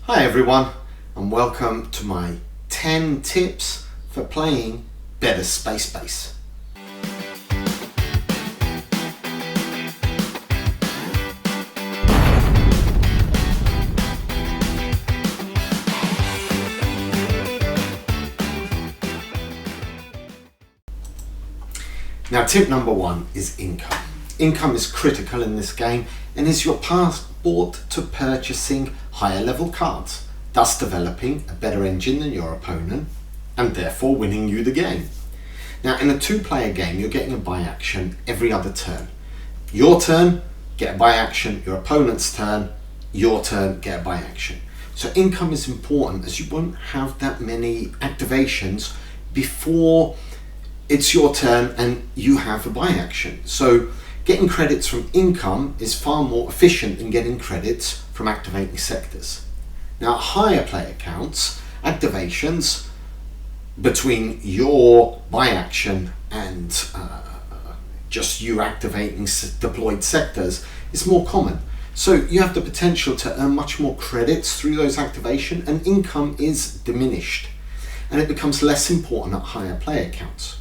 Hi everyone, and welcome to my 10 tips for playing better Space Base. Now, tip number one is income. Income is critical in this game and is your passport to purchasing higher level cards, thus developing a better engine than your opponent and therefore winning you the game. Now, in a two-player game, you're getting a buy action every other turn. Your turn, get a buy action. Your opponent's turn, your turn, get a buy action. So income is important as you won't have that many activations before it's your turn and you have a buy action. So getting credits from income is far more efficient than getting credits from activating sectors. Now, at higher player counts, activations between your buy action and just you activating deployed sectors is more common. So you have the potential to earn much more credits through those activation, and income is diminished and it becomes less important at higher player counts.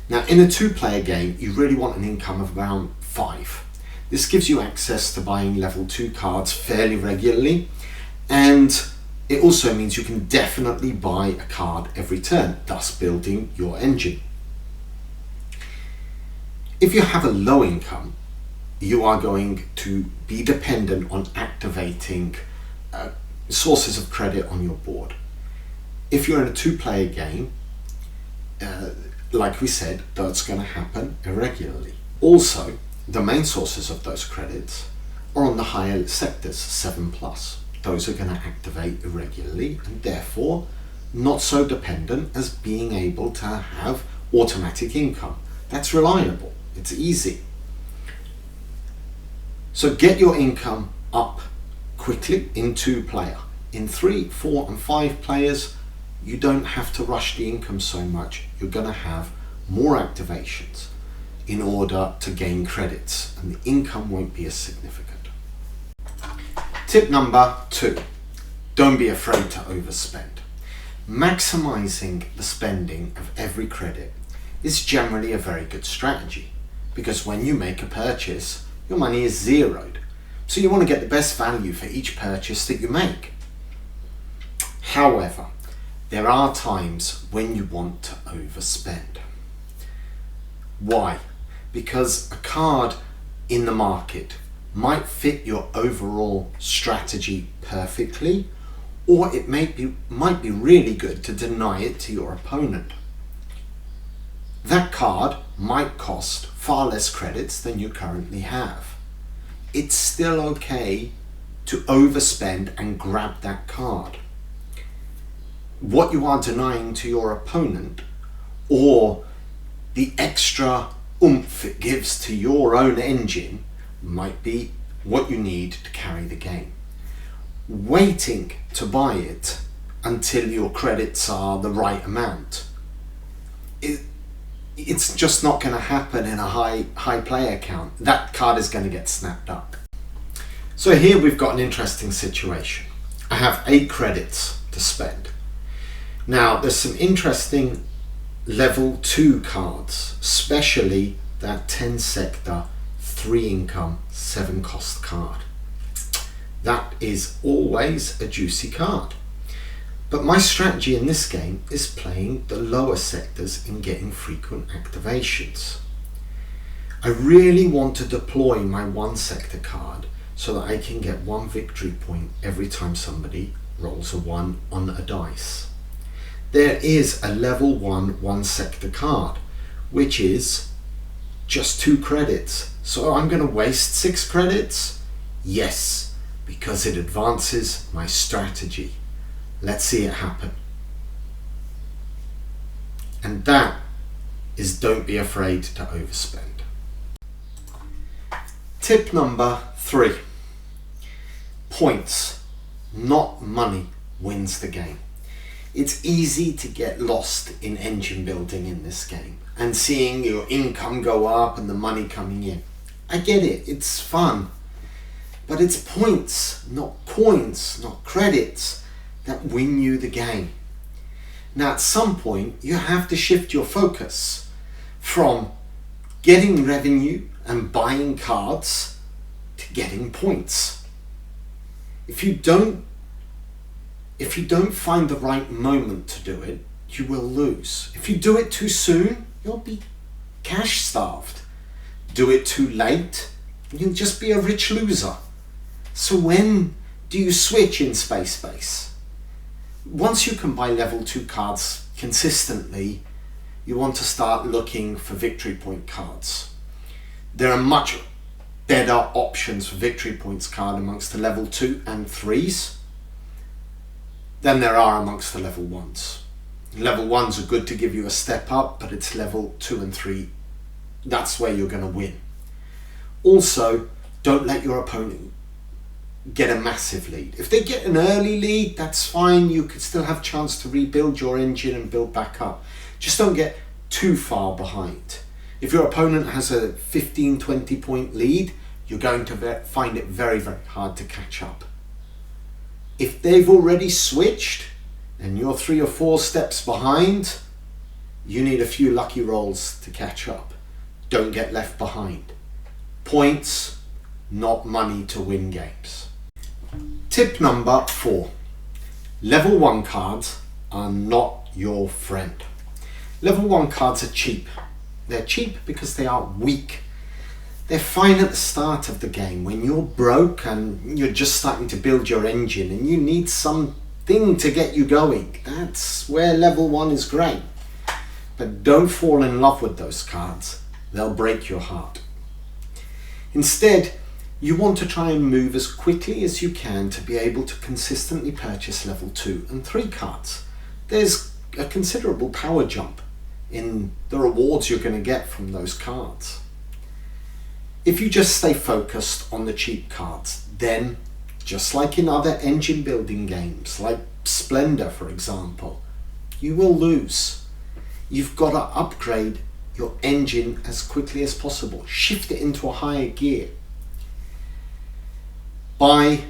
Now, in a two-player game, you really want an income of around 5. This gives you access to buying level 2 cards fairly regularly, and it also means you can definitely buy a card every turn, thus building your engine. If you have a low income, you are going to be dependent on activating sources of credit on your board. If you're in a two-player game, like we said, that's going to happen irregularly. Also, the main sources of those credits are on the higher sectors, 7+. Those are going to activate irregularly and therefore not so dependent as being able to have automatic income. That's reliable, it's easy. So get your income up quickly in 2-player. In 3, 4 and 5 players, you don't have to rush the income so much. You're going to have more activations in order to gain credits, and the income won't be as significant. Tip number 2, don't be afraid to overspend. Maximizing the spending of every credit is generally a very good strategy, because when you make a purchase, your money is zeroed. So you want to get the best value for each purchase that you make. However, there are times when you want to overspend. Why? Because a card in the market might fit your overall strategy perfectly, or it might be really good to deny it to your opponent. That card might cost far less credits than you currently have. It's still okay to overspend and grab that card. What you are denying to your opponent, or the extra oomph it gives to your own engine, might be what you need to carry the game. Waiting to buy it until your credits are the right amount, it's just not going to happen in a high player count. That card is going to get snapped up. So here we've got an interesting situation. I have 8 credits to spend. Now, there's some interesting level 2 cards, especially that 10 sector, 3 income, 7 cost card. That is always a juicy card. But my strategy in this game is playing the lower sectors and getting frequent activations. I really want to deploy my 1 sector card so that I can get 1 victory point every time somebody rolls a 1 on a dice. There is a level 1 sector card, which is just 2 credits. So I'm going to waste 6 credits? Yes, because it advances my strategy. Let's see it happen. And that is, don't be afraid to overspend. Tip number 3. Points, not money, wins the game. It's easy to get lost in engine building in this game and seeing your income go up and the money coming in. I get it, it's fun. But it's points, not coins, not credits, that win you the game. Now at some point you have to shift your focus from getting revenue and buying cards to getting points. If you don't find the right moment to do it, you will lose. If you do it too soon, you'll be cash starved. Do it too late, you'll just be a rich loser. So when do you switch in Space? Once you can buy level 2 cards consistently, you want to start looking for victory point cards. There are much better options for victory points card amongst the level 2 and 3s than there are amongst the level 1s. Level 1s are good to give you a step up, but it's level 2 and 3, that's where you're going to win. Also, don't let your opponent get a massive lead. If they get an early lead, that's fine. You could still have a chance to rebuild your engine and build back up. Just don't get too far behind. If your opponent has a 15-20 point lead, you're going to find it very, very hard to catch up. If they've already switched and you're 3 or 4 steps behind, you need a few lucky rolls to catch up. Don't get left behind. Points, not money to win games. Tip number 4. Level 1 cards are not your friend. Level 1 cards are cheap. They're cheap because they are weak. They're fine at the start of the game when you're broke and you're just starting to build your engine and you need something to get you going. That's where level 1 is great. But don't fall in love with those cards. They'll break your heart. Instead, you want to try and move as quickly as you can to be able to consistently purchase level 2 and 3 cards. There's a considerable power jump in the rewards you're going to get from those cards. If you just stay focused on the cheap cards, then just like in other engine building games like Splendor for example, you will lose. You've got to upgrade your engine as quickly as possible. Shift it into a higher gear. Buy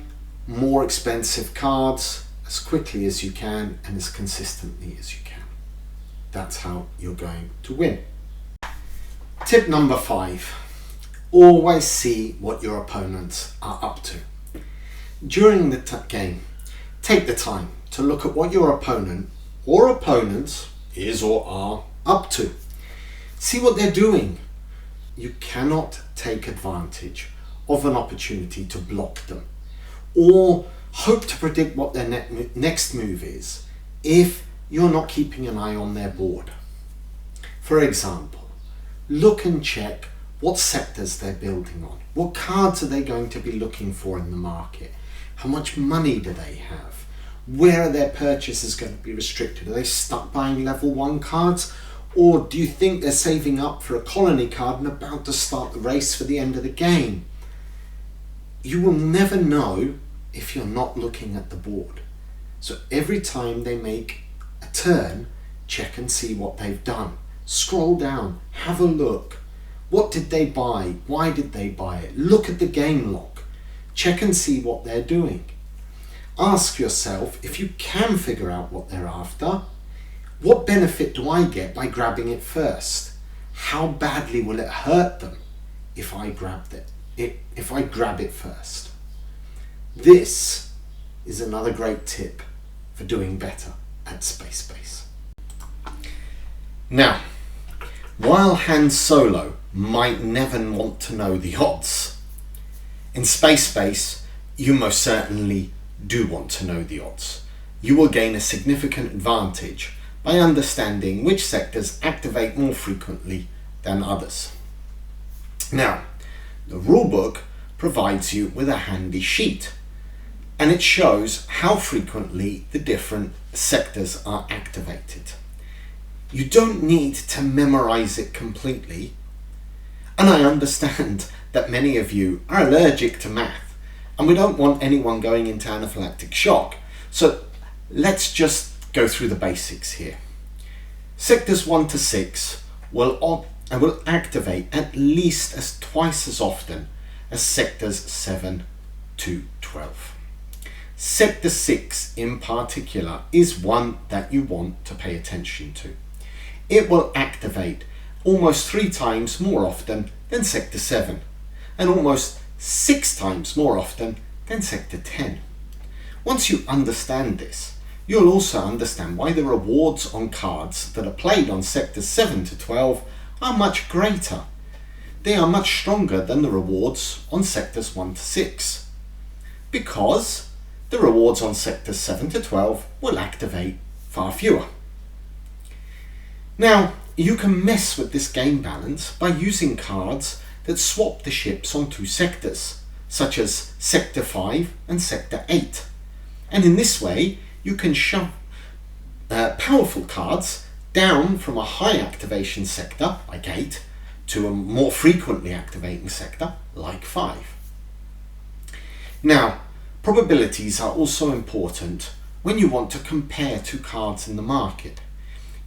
more expensive cards as quickly as you can and as consistently as you can. That's how you're going to win. Tip number 5. Always see what your opponents are up to. During the game, take the time to look at what your opponent or opponents is or are up to. See what they're doing. You cannot take advantage of an opportunity to block them or hope to predict what their next move is if you're not keeping an eye on their board. For example, look and check what sectors they're building on. What cards are they going to be looking for in the market? How much money do they have? Where are their purchases going to be restricted? Are they stuck buying level 1 cards? Or do you think they're saving up for a colony card and about to start the race for the end of the game? You will never know if you're not looking at the board. So every time they make a turn, check and see what they've done. Scroll down, have a look. What did they buy? Why did they buy it? Look at the game log. Check and see what they're doing. Ask yourself, if you can figure out what they're after, what benefit do I get by grabbing it first? How badly will it hurt them if I grab it first? This is another great tip for doing better at Space. Now, while Han Solo might never want to know the odds, in Space you most certainly do want to know the odds. You will gain a significant advantage by understanding which sectors activate more frequently than others. Now, the rulebook provides you with a handy sheet and it shows how frequently the different sectors are activated. You don't need to memorize it completely, and I understand that many of you are allergic to math and we don't want anyone going into anaphylactic shock, so let's just go through the basics here. Sectors 1 to 6 will activate at least twice as often as sectors 7 to 12. Sector 6 in particular is one that you want to pay attention to. It will activate almost 3 times more often than Sector 7 and almost 6 times more often than Sector 10. Once you understand this, you'll also understand why the rewards on cards that are played on Sectors 7 to 12 are much greater. They are much stronger than the rewards on Sectors 1 to 6, because the rewards on Sectors 7 to 12 will activate far fewer. Now, you can mess with this game balance by using cards that swap the ships on 2 sectors, such as Sector 5 and Sector 8. And in this way, you can shove powerful cards down from a high activation sector, like 8, to a more frequently activating sector, like 5. Now, probabilities are also important when you want to compare 2 cards in the market.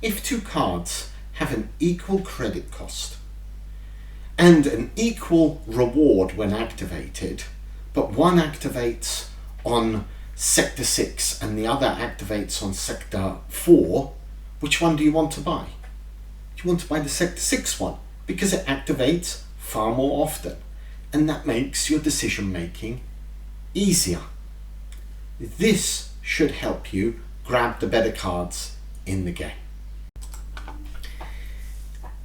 If 2 cards have an equal credit cost and an equal reward when activated, but one activates on Sector 6 and the other activates on Sector 4, which one do you want to buy? You want to buy the Sector 6 one because it activates far more often, and that makes your decision making easier. This should help you grab the better cards in the game.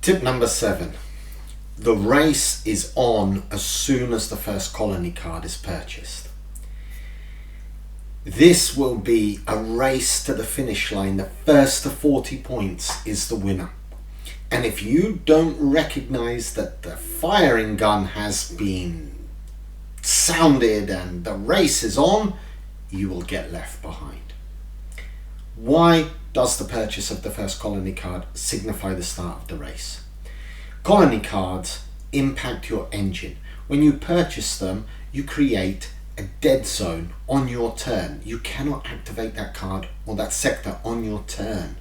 Tip number 7. The race is on as soon as the first colony card is purchased. This will be a race to the finish line. The first to 40 points is the winner. And if you don't recognize that the firing gun has been sounded and the race is on, you will get left behind. Why does the purchase of the first colony card signify the start of the race? Colony cards impact your engine. When you purchase them, you create a dead zone on your turn. You cannot activate that card or that sector on your turn.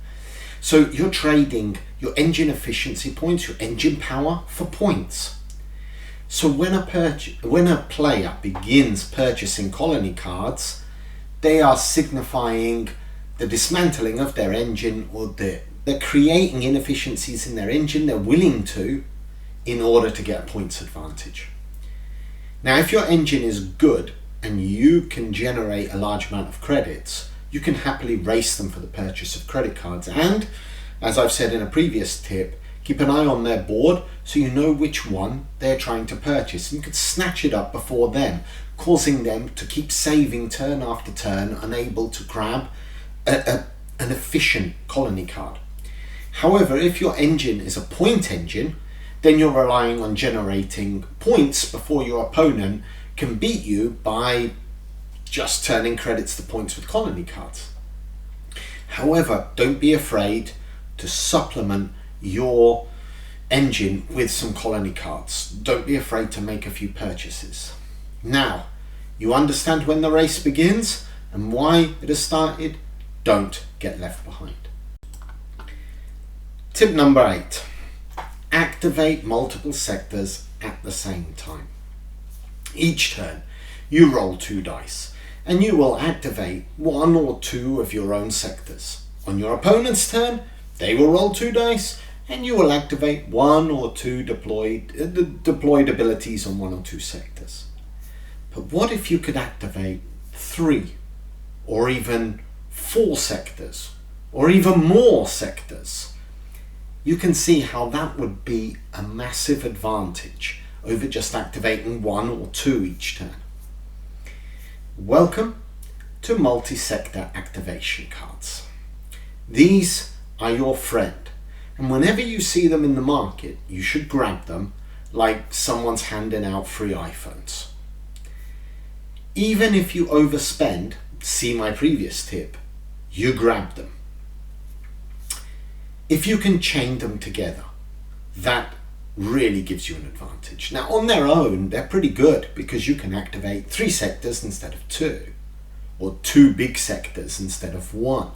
So you're trading your engine efficiency points, your engine power, for points. So when a player begins purchasing colony cards, they are signifying the dismantling of their engine, or they're creating inefficiencies in their engine. They're willing to, in order to get a points advantage. Now, if your engine is good and you can generate a large amount of credits, you can happily race them for the purchase of credit cards. And as I've said in a previous tip, keep an eye on their board so you know which one they're trying to purchase, and you could snatch it up before them, causing them to keep saving turn after turn, unable to grab an efficient colony card. However, if your engine is a point engine, then you're relying on generating points before your opponent can beat you by just turning credits to points with colony cards. However, don't be afraid to supplement your engine with some colony cards. Don't be afraid to make a few purchases. Now, you understand when the race begins and why it has started. Don't get left behind. Tip number 8. Activate multiple sectors at the same time. Each turn, you roll 2 dice, and you will activate 1 or 2 of your own sectors. On your opponent's turn, they will roll 2 dice, and you will activate 1 or 2 deployed abilities on 1 or 2 sectors. But what if you could activate 3 or even 4 sectors, or even more sectors? You can see how that would be a massive advantage over just activating 1 or 2 each turn. Welcome to multi-sector activation cards. These are your friend, and whenever you see them in the market, you should grab them like someone's handing out free iPhones. Even if you overspend, see my previous tip, you grab them. If you can chain them together, that really gives you an advantage. Now, on their own, they're pretty good because you can activate 3 sectors instead of 2, or 2 big sectors instead of 1.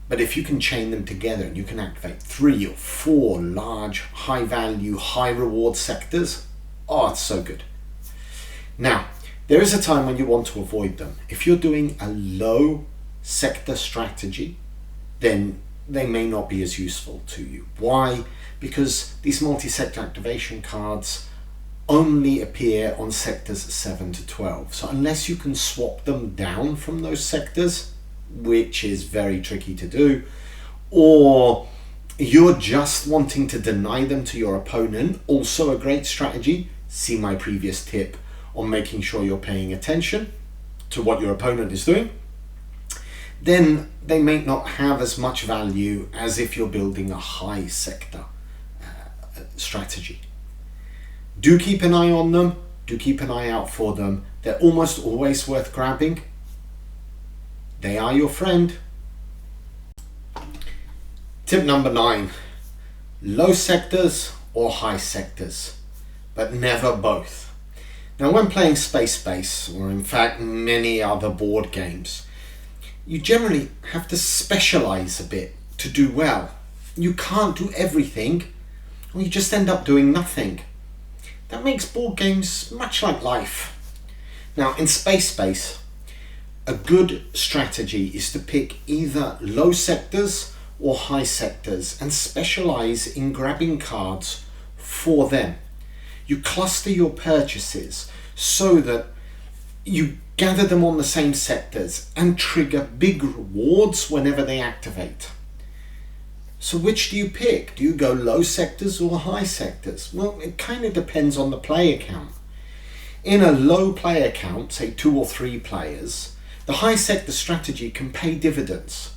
But if you can chain them together and you can activate 3 or 4 large, high value, high reward sectors, oh, it's so good. Now, There is a time when you want to avoid them. If you're doing a low sector strategy, then they may not be as useful to you. Why? Because these multi-sector activation cards only appear on sectors 7 to 12. So unless you can swap them down from those sectors, which is very tricky to do, or you're just wanting to deny them to your opponent, also a great strategy. See my previous tip on making sure you're paying attention to what your opponent is doing. Then they may not have as much value as if you're building a high sector strategy. Do keep an eye on them. Do keep an eye out for them. They're almost always worth grabbing. They are your friend. Tip number 9, low sectors or high sectors, but never both. Now, when playing Space, or in fact many other board games, you generally have to specialize a bit to do well. You can't do everything, or you just end up doing nothing. That makes board games much like life. Now, in Space, a good strategy is to pick either low sectors or high sectors and specialize in grabbing cards for them. You cluster your purchases so that you gather them on the same sectors and trigger big rewards whenever they activate. So which do you pick? Do you go low sectors or high sectors? Well, it kind of depends on the player count. In a low player count, say 2 or 3 players, the high sector strategy can pay dividends,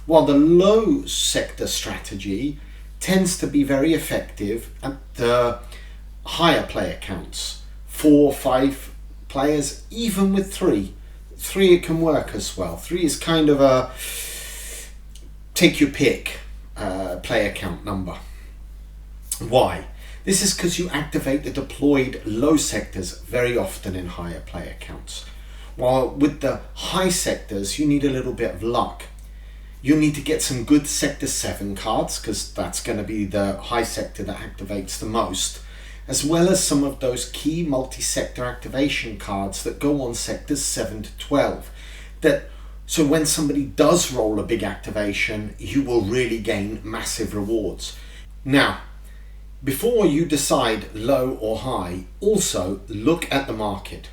while the low sector strategy tends to be very effective at the higher player counts, 4, 5 players, even with 3. 3 it can work as well. 3 is kind of a take your pick player count number. Why? This is because you activate the deployed low sectors very often in higher player counts. While with the high sectors, you need a little bit of luck. You need to get some good sector 7 cards, because that's going to be the high sector that activates the most, as well as some of those key multi-sector activation cards that go on sectors 7 to 12. So when somebody does roll a big activation, you will really gain massive rewards. Now, before you decide low or high, also look at the market.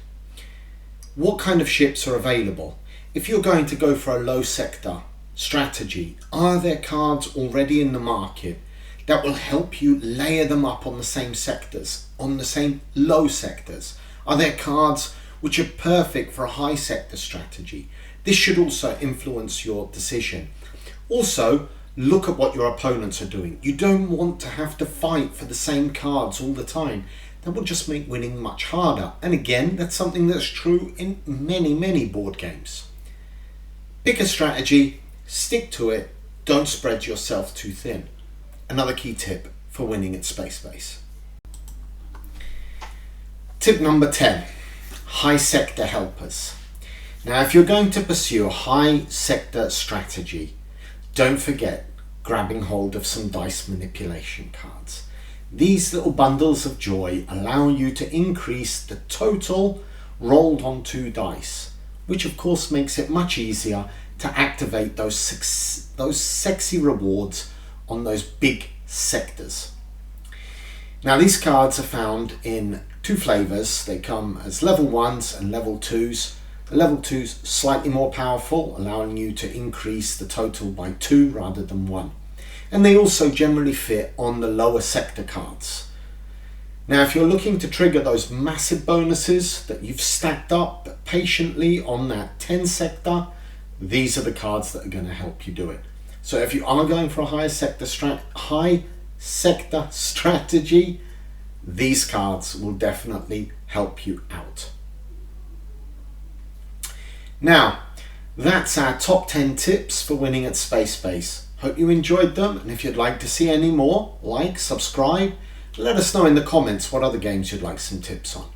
What kind of ships are available? If you're going to go for a low sector strategy, are there cards already in the market that will help you layer them up on the same sectors, on the same low sectors? Are there cards which are perfect for a high sector strategy? This should also influence your decision. Also, look at what your opponents are doing. You don't want to have to fight for the same cards all the time. That will just make winning much harder. And again, that's something that's true in many board games. Pick a strategy, stick to it, don't spread yourself too thin. Another key tip for winning at Space. Tip number 10, high sector helpers. Now, if you're going to pursue a high sector strategy, don't forget grabbing hold of some dice manipulation cards. These little bundles of joy allow you to increase the total rolled onto dice, which of course makes it much easier to activate those sexy rewards on those big sectors. Now, these cards are found in 2 flavors. They come as level 1s and level 2s. The level 2's slightly more powerful, allowing you to increase the total by 2 rather than 1. And they also generally fit on the lower sector cards. Now, if you're looking to trigger those massive bonuses that you've stacked up patiently on that 10 sector, these are the cards that are going to help you do it. So if you are going for a high sector strategy, these cards will definitely help you out. Now, that's our top 10 tips for winning at Space. Hope you enjoyed them, and if you'd like to see any more, like, subscribe, let us know in the comments what other games you'd like some tips on.